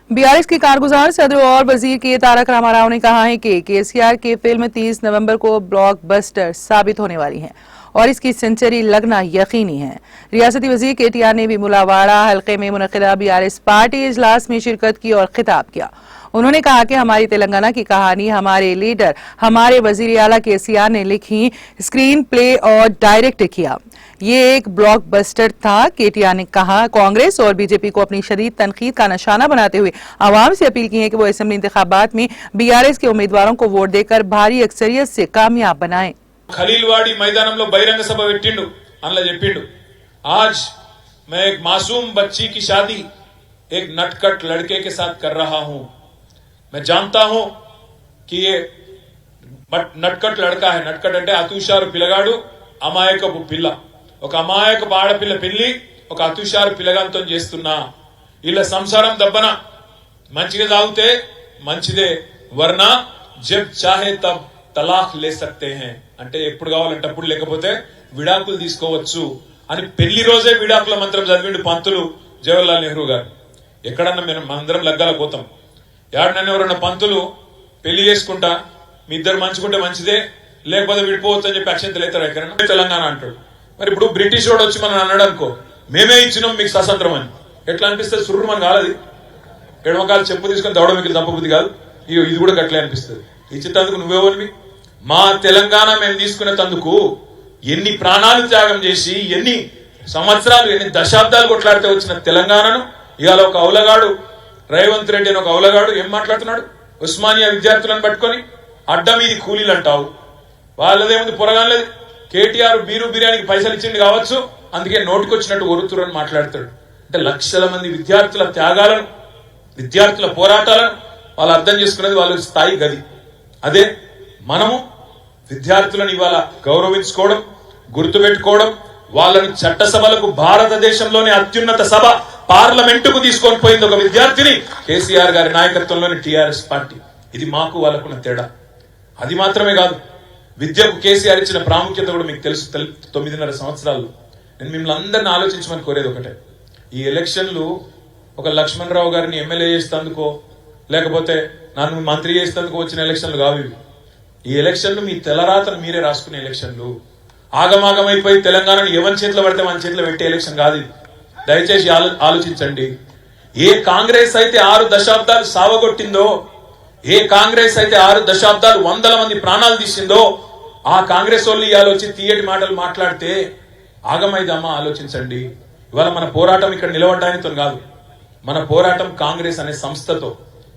BRS के कारगुजार सदर और वजीर के तारक रामाराव ने कहा है कि केसीआर की फिल्म 30 नवंबर को ब्लॉकबस्टर साबित होने वाली है और इसकी सेंचुरी लगना यकीनी है। रियासती वजीर केटीआर ने भी मुलावाड़ा हल्के में मुनक्किदा बीआरएस पार्टी इजलास में शिरकत की और खिताब किया। उन्होंने कहा कि हमारी तेलंगाना की कहानी हमारे लीडर हमारे वजीर आला केसीआर ने लिखी, स्क्रीन प्ले और डायरेक्ट किया। ये एक ब्लॉकबस्टर था। केटीआर ने कहा, कांग्रेस और बीजेपी को अपनी शदीद तनकीद का निशाना बनाते हुए आवाम से अपील की है कि वो असेंबली इंतखाबात में बीआरएस के उम्मीदवारों को वोट देकर भारी अक्सरियत से कामयाब बनाएं। खलीलवाड़ी मैदानंलो बहिरंग सभा పెట్టిండు అన్లా చెప్పిండు। आज मैं एक मासूम बच्ची की शादी एक नटखट लड़के के साथ कर रहा हूं। मैं जानता हूं कि ये नटखट लड़का है। नटखट అంటే అతుషారు పిల్లగాడు, అమాయకపు పిల్ల। ఒక అమాయకపు ఆడపిల్ల పెళ్లి ఒక అతుషారు పిల్లగాంతో చేస్తున్నా। ఇలా సంసారం దబ్బన మంచిగా సాగితే మంచిదే, వర్నా జబ్ చాహే తబ్ తలాక్ లే సక్తే హై అంటే ఎప్పుడు కావాలంటే అప్పుడు, లేకపోతే విడాకులు తీసుకోవచ్చు అని పెళ్లి రోజే విడాకుల మంత్రం చదివిండు పంతులు జవహర్లాల్ నెహ్రూ గారు। ఎక్కడన్నా మనందరం లగ్గాల పోతాం, ఎవరినైనా ఎవరన్నా పంతులు పెళ్లి చేసుకుంటా మీ ఇద్దరు మంచుకుంటే మంచిదే లేకపోతే విడిపోవచ్చు అని చెప్పి అక్షంతలు ఎత్తారు ఎక్కడన్నా? తెలంగాణ అంటాడు। మరి ఇప్పుడు బ్రిటిష్ వాడు వచ్చి మనం అన్నాడు అనుకో, మేమే ఇచ్చినాం మీకు స్వతంత్రం అని, ఎట్లా అనిపిస్తుంది? సుర్రు మన కాలది, ఎడమకాలు చెప్పు తీసుకొని దౌడ మీకు తప్పబుద్ధి కాదు, ఇది కూడా గట్లే అనిపిస్తుంది। ఇచ్చేటందుకు నువ్వేవనివి? మా తెలంగాణ మేము తీసుకునేందుకు ఎన్ని ప్రాణాలు త్యాగం చేసి ఎన్ని సంవత్సరాలు ఎన్ని దశాబ్దాలు కొట్లాడితే వచ్చిన తెలంగాణను ఇవాళ ఒక అవులగాడు రేవంత్ రెడ్డి అని ఒక అవులగాడు ఏం మాట్లాడుతున్నాడు? ఉస్మానియా విద్యార్థులను పట్టుకొని అడ్డం ఇది కూలీలు అంటావు, వాళ్ళదేముంది పొరగాలేదు, కేటీఆర్ బీరు బిర్యానీకి పైసలు ఇచ్చింది కావచ్చు అందుకే నోటికొచ్చినట్టు ఒరుతురని మాట్లాడతాడు। అంటే లక్షల మంది విద్యార్థుల త్యాగాలను విద్యార్థుల పోరాటాలను వాళ్ళు అర్థం చేసుకునేది వాళ్ళ స్థాయి గది। అదే మనము విద్యార్థులను ఇవాళ గౌరవించుకోవడం, గుర్తుపెట్టుకోవడం, వాళ్ళని చట్టసభలకు భారతదేశంలోని అత్యున్నత సభ పార్లమెంటుకు తీసుకొని పోయింది ఒక విద్యార్థిని కేసీఆర్ గారి నాయకత్వంలోని టీఆర్ఎస్ పార్టీ। ఇది మాకు వాళ్ళకున్న తేడా। అది మాత్రమే కాదు, విద్యకు కేసీఆర్ ఇచ్చిన ప్రాముఖ్యత కూడా మీకు తెలుసు। 9.5 సంవత్సరాలు నేను మిమ్మల్ని అందరిని ఆలోచించమని కోరేది ఒకటే, ఈ ఎలక్షన్లు ఒక లక్ష్మణ్ రావు గారిని ఎమ్మెల్యే చేసేందుకో లేకపోతే నన్ను మంత్రి చేసేందుకు వచ్చిన ఎలక్షన్లు కావు ఇవి। ఈ ఎలక్షన్లు మీ తెల్లరాతను మీరే రాసుకునే ఎలక్షన్లు। ఆగమాగమైపోయి తెలంగాణను ఎవరి చేతిలో పడితే మన చేతిలో పెట్టే ఎలక్షన్ కాదు ఇది। దయచేసి ఆలోచించండి। ఏ కాంగ్రెస్ అయితే 6 దశాబ్దాలు సావగొట్టిందో, ఏ కాంగ్రెస్ అయితే 6 దశాబ్దాలు వందల మంది ప్రాణాలు తీసిందో, ఆ కాంగ్రెస్ వాళ్ళు ఇవాళ వచ్చి తీయటి మాటలు మాట్లాడితే ఆగమైదామా? ఆలోచించండి। ఇవాళ మన పోరాటం ఇక్కడ నిలబడడానితో కాదు, మన పోరాటం కాంగ్రెస్ అనే సంస్థతో,